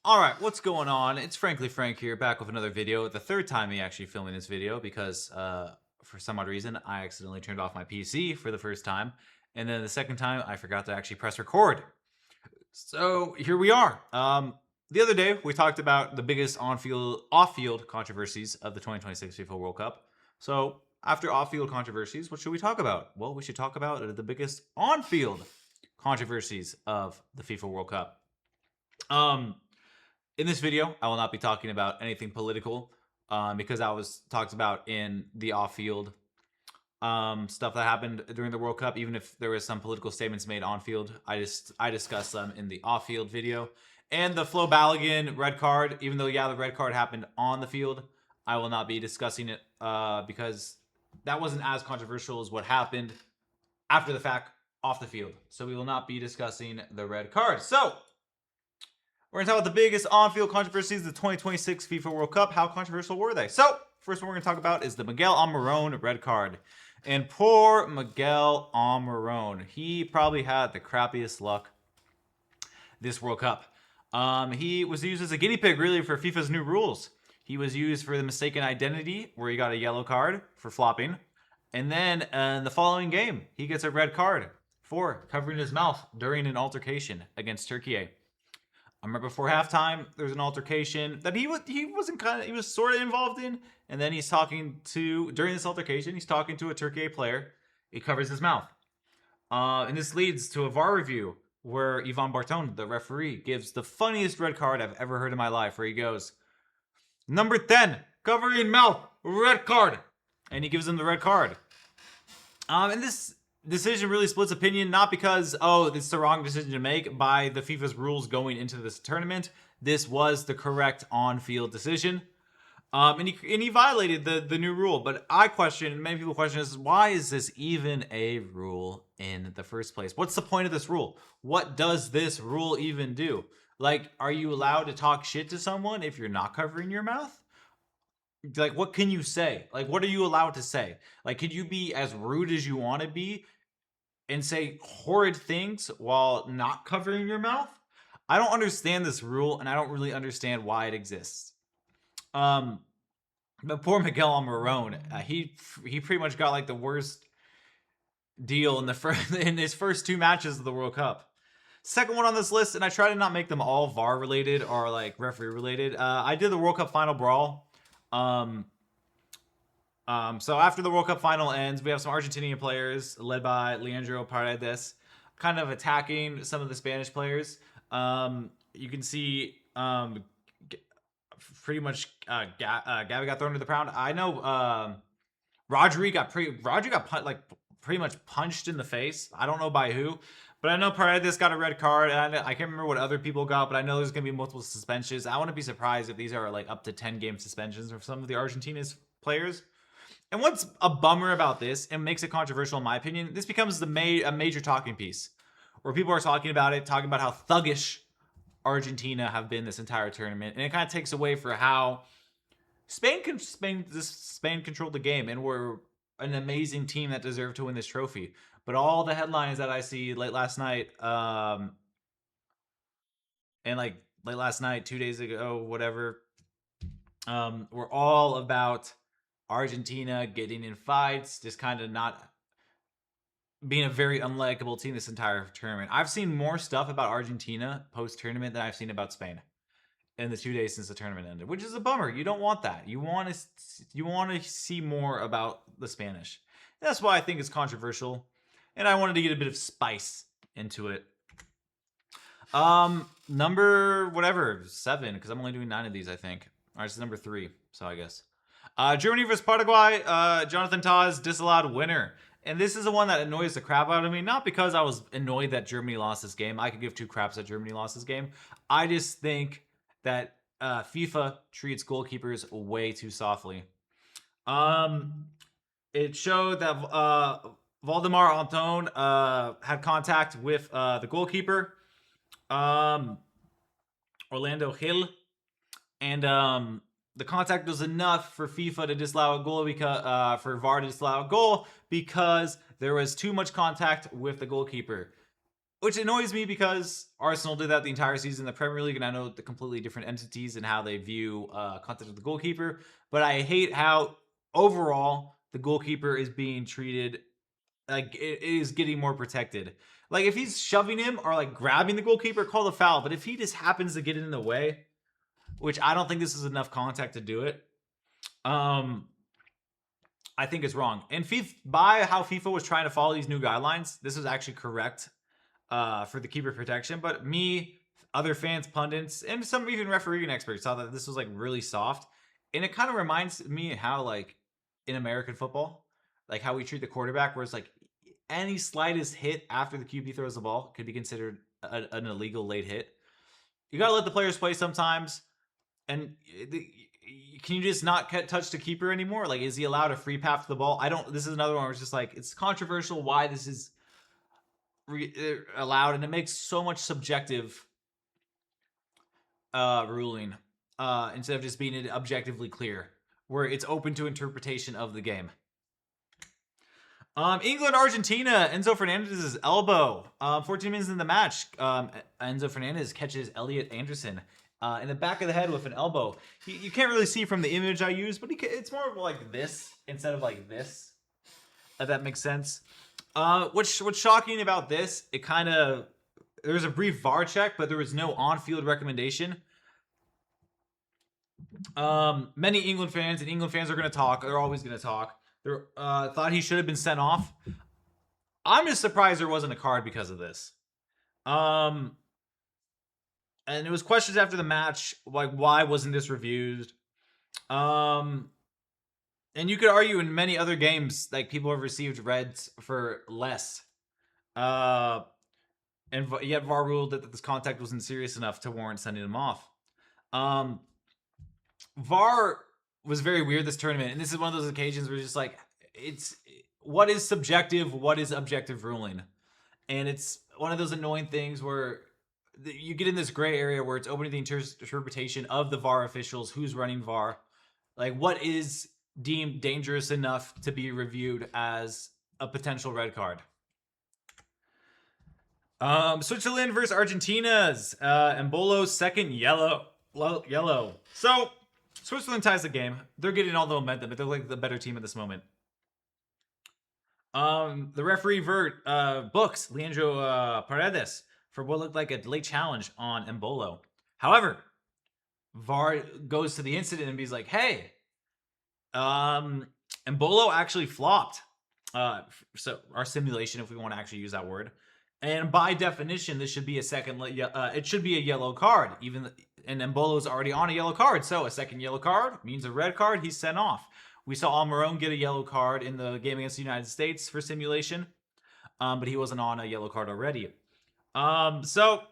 Alright, what's going on? It's Frankly Frank here, back with another video. The third time me actually filming this video because, for some odd reason, I accidentally turned off my PC for the first time. And then the second time, I forgot to actually press record. So, here we are. The other day, we talked about the biggest off-field controversies of the 2026 FIFA World Cup. So, after off-field controversies, what should we talk about? Well, we should talk about the biggest on-field controversies of the FIFA World Cup. In this video, I will not be talking about anything political because that was talked about in the off-field stuff that happened during the World Cup. Even if there was some political statements made on-field, I discussed them in the off-field video. And the Flo Balogun red card, even though, yeah, the red card happened on the field, I will not be discussing it because that wasn't as controversial as what happened after the fact off the field. So we will not be discussing the red card. So we're going to talk about the biggest on-field controversies of the 2026 FIFA World Cup. How controversial were they? So, first one we're going to talk about is the Miguel Almiron red card. And poor Miguel Almiron. He probably had the crappiest luck this World Cup. He was used as a guinea pig, really, for FIFA's new rules. He was used for the mistaken identity, where he got a yellow card for flopping. And then, in the following game, he gets a red card for covering his mouth during an altercation against Turkey. I remember before halftime, there was an altercation that he was sort of involved in, and then during this altercation, he's talking to a Turkey player. He covers his mouth, and this leads to a VAR review where Ivan Barton, the referee, gives the funniest red card I've ever heard in my life, where he goes, "Number 10, covering mouth, red card," and he gives him the red card. And this decision really splits opinion, not because, it's the wrong decision to make by the FIFA's rules going into this tournament. This was the correct on-field decision. And he violated the new rule. But I question, many people question, is why is this even a rule in the first place? What's the point of this rule? What does this rule even do? Like, are you allowed to talk shit to someone if you're not covering your mouth? Like, what can you say? Like, what are you allowed to say? Like, could you be as rude as you want to be and say horrid things while not covering your mouth? I don't understand this rule, and I don't really understand why it exists. But poor Miguel Almiron, he pretty much got like the worst deal in his first two matches of the World Cup. Second one on this list, and I try to not make them all VAR related or like referee related. I did the World Cup final brawl. So after the World Cup final ends, we have some Argentinian players led by Leandro Paredes kind of attacking some of the Spanish players. You can see pretty much Gavi got thrown to the ground. I know Rodri got pretty much punched in the face. I don't know by who, but I know Paredes got a red card, and I can't remember what other people got, but I know there's going to be multiple suspensions. I wouldn't be surprised if these are like up to 10-game suspensions for some of the Argentina's players. And what's a bummer about this, and makes it controversial in my opinion, this becomes a major talking piece, where people are talking about how thuggish Argentina have been this entire tournament, and it kind of takes away for how Spain controlled the game and were an amazing team that deserved to win this trophy. But all the headlines that I see late last night, and like late last night, 2 days ago, whatever, were all about Argentina getting in fights, just kind of not being a very unlikable team this entire tournament. I've seen more stuff about Argentina post-tournament than I've seen about Spain in the 2 days since the tournament ended, which is a bummer. You don't want that. You want to see more about the Spanish. And that's why I think it's controversial, and I wanted to get a bit of spice into it. Number whatever 7, because I'm only doing 9 of these, I think. All right, it's number 3, so I guess. Germany versus Paraguay, Jonathan Tah's disallowed winner. And this is the one that annoys the crap out of me. Not because I was annoyed that Germany lost this game. I could give two craps that Germany lost this game. I just think that FIFA treats goalkeepers way too softly. It showed that Valdemar Anton had contact with the goalkeeper, Orlando Hill. And the contact was enough for FIFA to disallow a goal, because for VAR to disallow a goal, because there was too much contact with the goalkeeper. which annoys me because Arsenal did that the entire season in the Premier League, and I know the completely different entities and how they view contact with the goalkeeper. But I hate how overall the goalkeeper is being treated like it is getting more protected. Like if he's shoving him or like grabbing the goalkeeper, call the foul. But if he just happens to get in the way, which I don't think this is enough contact to do it, I think it's wrong. And FIFA, by how FIFA was trying to follow these new guidelines, this was actually correct for the keeper protection. But me, other fans, pundits, and some even refereeing experts thought that this was like really soft. And it kind of reminds me how like in American football, like how we treat the quarterback, where it's like any slightest hit after the QB throws the ball could be considered an illegal late hit. You got to let the players play sometimes. And can you just not touch the keeper anymore? Like, is he allowed a free path to the ball? I don't. This is another one where it's just like, it's controversial why this is allowed, and it makes so much subjective ruling instead of just being objectively clear, where it's open to interpretation of the game. England, Argentina, Enzo Fernandez's elbow. 14 minutes in the match, Enzo Fernandez catches Elliot Anderson in the back of the head with an elbow. You can't really see from the image I use, but it's more of like this instead of like this, if that makes sense. What's shocking about this, there was a brief VAR check, but there was no on-field recommendation. Many England fans, and England fans are going to talk. They're always going to talk. Thought he should have been sent off. I'm just surprised there wasn't a card because of this. And it was questions after the match, like why wasn't this reviewed? And you could argue in many other games, like people have received reds for less. And yet VAR ruled that this contact wasn't serious enough to warrant sending him off. VAR was very weird this tournament, and this is one of those occasions where it's just like, it's what is subjective, what is objective ruling, and it's one of those annoying things where you get in this gray area where it's open to the interpretation of the VAR officials, who's running VAR, like what is deemed dangerous enough to be reviewed as a potential red card. Switzerland versus Argentina's Embolo's second yellow. So Switzerland ties the game. They're getting all the momentum, but they're like the better team at this moment. The referee books Leandro Paredes for what looked like a late challenge on Embolo. However, VAR goes to the incident and he's like, "Hey, Embolo actually flopped." So our simulation, if we want to actually use that word, and by definition, this should be a second. It should be a yellow card, and Embolo's already on a yellow card, so a second yellow card means a red card. He's sent off. We saw Almiron get a yellow card in the game against the United States for simulation, but he wasn't on a yellow card already. So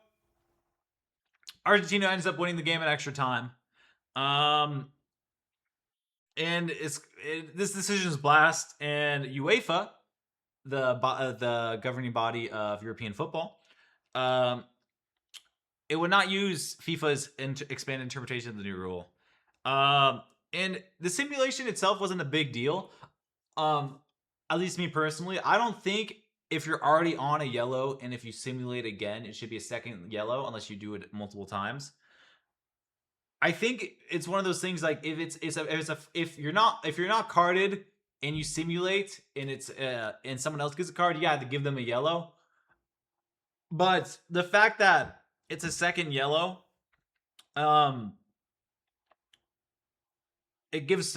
Argentina ends up winning the game in extra time. And this decision is blast, and UEFA, the governing body of European football, it would not use FIFA's expanded interpretation of the new rule. And the simulation itself wasn't a big deal. At least me personally, I don't think if you're already on a yellow and if you simulate again, it should be a second yellow unless you do it multiple times. I think it's one of those things like if you're not carded and you simulate and someone else gets a card, you have to give them a yellow. But the fact that it's a second yellow, it gives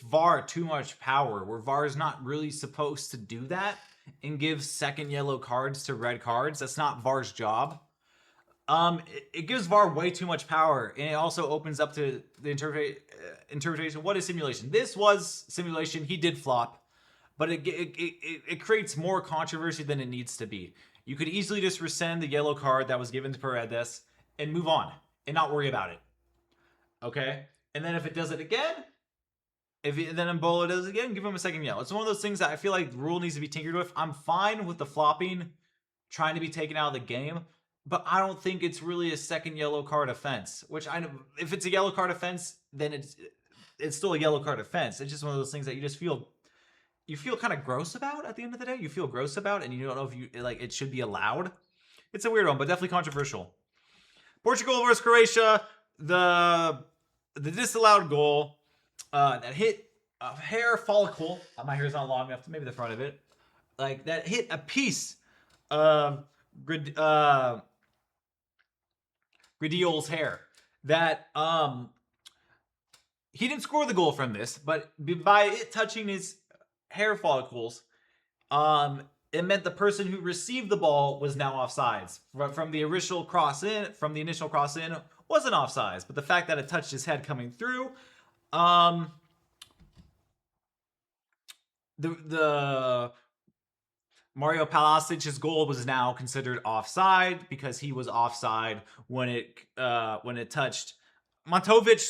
VAR too much power, where VAR is not really supposed to do that and give second yellow cards to red cards. That's not VAR's job. It gives VAR way too much power, and it also opens up to the interpretation. What is simulation? This was simulation. He did flop, but it creates more controversy than it needs to be. You could easily just rescind the yellow card that was given to Paredes and move on and not worry about it. Okay? And then if it does it again, then Embolo does it again, give him a second yellow. It's one of those things that I feel like the rule needs to be tinkered with. I'm fine with the flopping trying to be taken out of the game, but I don't think it's really a second yellow card offense. If it's a yellow card offense, then it's still a yellow card offense. It's just one of those things that you just feel you feel kind of gross about at the end of the day. You feel gross about, and you don't know if you like it should be allowed. It's a weird one, but definitely controversial. Portugal versus Croatia, the disallowed goal that hit a hair follicle. My hair's not long enough to maybe the front of it. Like that hit a piece of Gradil's hair. That he didn't score the goal from this, but by it touching his hair follicles, it meant the person who received the ball was now offsides. From the initial cross in, wasn't offsides, but the fact that it touched his head coming through, the Mario Palasic's goal was now considered offside because he was offside when it touched. Montovic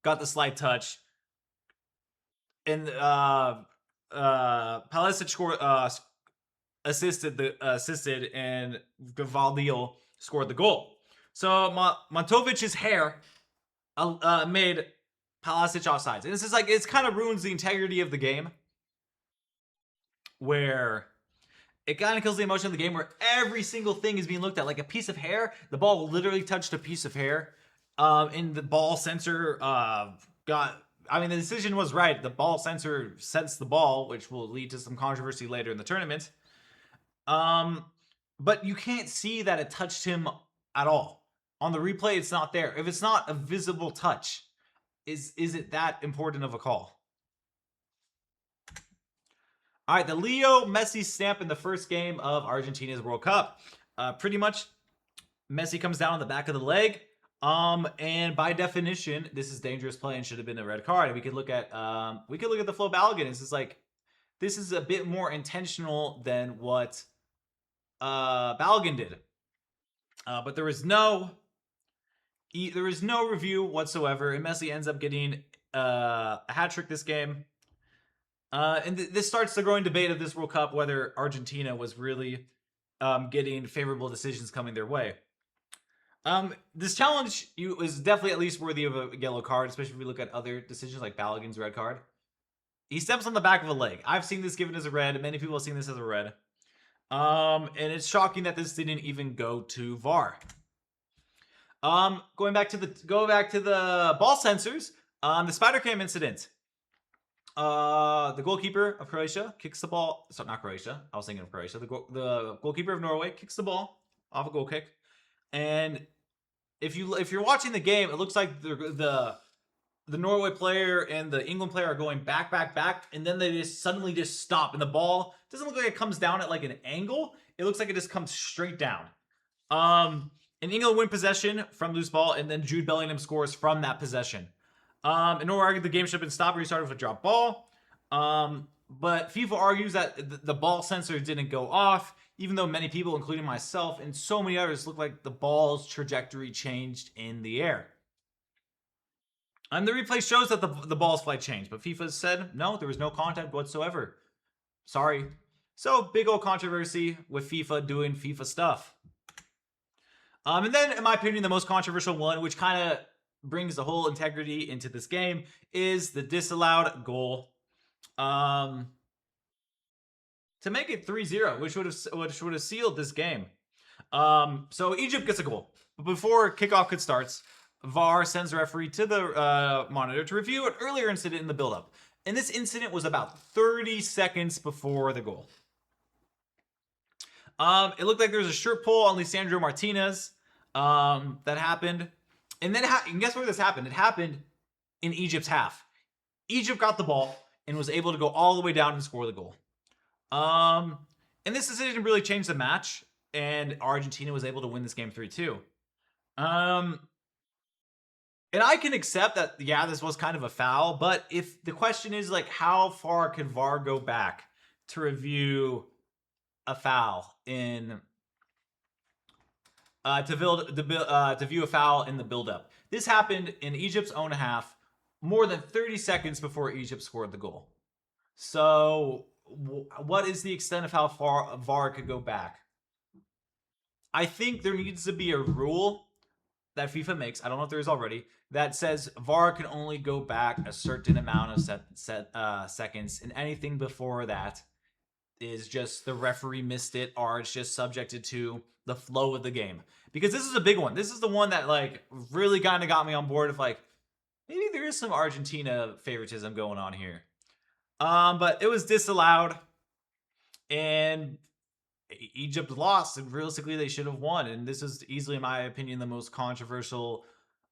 got the slight touch, and Palisic assisted, and Gvardiol scored the goal. So Montovic's hair made Palisic offsides, and this is like it kind of ruins the integrity of the game, where it kind of kills the emotion of the game, where every single thing is being looked at like a piece of hair. The ball literally touched a piece of hair, and the ball sensor got. I mean, the decision was right. The ball sensor sensed the ball, which will lead to some controversy later in the tournament. But you can't see that it touched him at all. On the replay, it's not there. If it's not a visible touch, is it that important of a call? All right, the Leo Messi stamp in the first game of Argentina's World Cup. Pretty much, Messi comes down on the back of the leg. And by definition, this is dangerous play and should have been a red card. And we could look at the Flo Balogun. This is a bit more intentional than what Balogun did. But there is no review whatsoever, and Messi ends up getting a hat trick this game. And this starts the growing debate of this World Cup whether Argentina was really getting favorable decisions coming their way. This challenge is definitely at least worthy of a yellow card, especially if we look at other decisions like Balogun's red card. He steps on the back of a leg. I've seen this given as a red. Many people have seen this as a red. And it's shocking that this didn't even go to VAR. Going back to the ball sensors. The spider cam incident. The goalkeeper of Croatia kicks the ball. So not Croatia. I was thinking of Croatia. The goalkeeper of Norway kicks the ball off a goal kick. And if you're watching the game, it looks like the Norway player and the England player are going back, and then they just suddenly just stop, and the ball doesn't look like it comes down at like an angle. It looks like it just comes straight down. And England win possession from loose ball, and then Jude Bellingham scores from that possession. And Norway argued the game should have been stopped, restarted with a drop ball. But FIFA argues that the ball sensor didn't go off, even though many people, including myself and so many others, look like the ball's trajectory changed in the air. And the replay shows that the ball's flight changed, but FIFA said, no, there was no contact whatsoever. Sorry. So, big old controversy with FIFA doing FIFA stuff. And then, in my opinion, the most controversial one, which kind of brings the whole integrity into this game, is the disallowed goal. To make it 3-0, which would have sealed this game. So Egypt gets a goal. But before kickoff could start, VAR sends the referee to the monitor to review an earlier incident in the build-up. And this incident was about 30 seconds before the goal. It looked like there was a shirt pull on Lisandro Martinez that happened. And then guess where this happened? It happened in Egypt's half. Egypt got the ball and was able to go all the way down and score the goal. And this decision really changed the match, and Argentina was able to win this game 3-2. And I can accept that, yeah, this was kind of a foul, but if the question is, like, how far could VAR go back to review a foul to view a foul in the build-up? This happened in Egypt's own half, more than 30 seconds before Egypt scored the goal. So, what is the extent of how far VAR could go back? I think there needs to be a rule that FIFA makes, I don't know if there is already, that says VAR can only go back a certain amount of seconds, and anything before that is just the referee missed it, or it's just subjected to the flow of the game. Because this is a big one. This is the one that like really kind of got me on board of like maybe there is some Argentina favoritism going on here. But it was disallowed, and Egypt lost, and realistically they should have won. And this is easily, in my opinion, the most controversial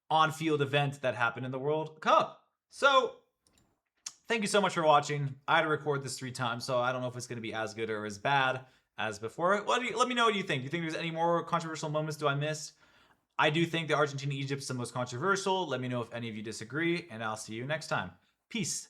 on-field event that happened in the World Cup. So thank you so much for watching. I had to record this 3 times, so I don't know if it's going to be as good or as bad as before. Let me know what you think. Do you think there's any more controversial moments do I miss? I do think that Argentina-Egypt is the most controversial. Let me know if any of you disagree, and I'll see you next time. Peace.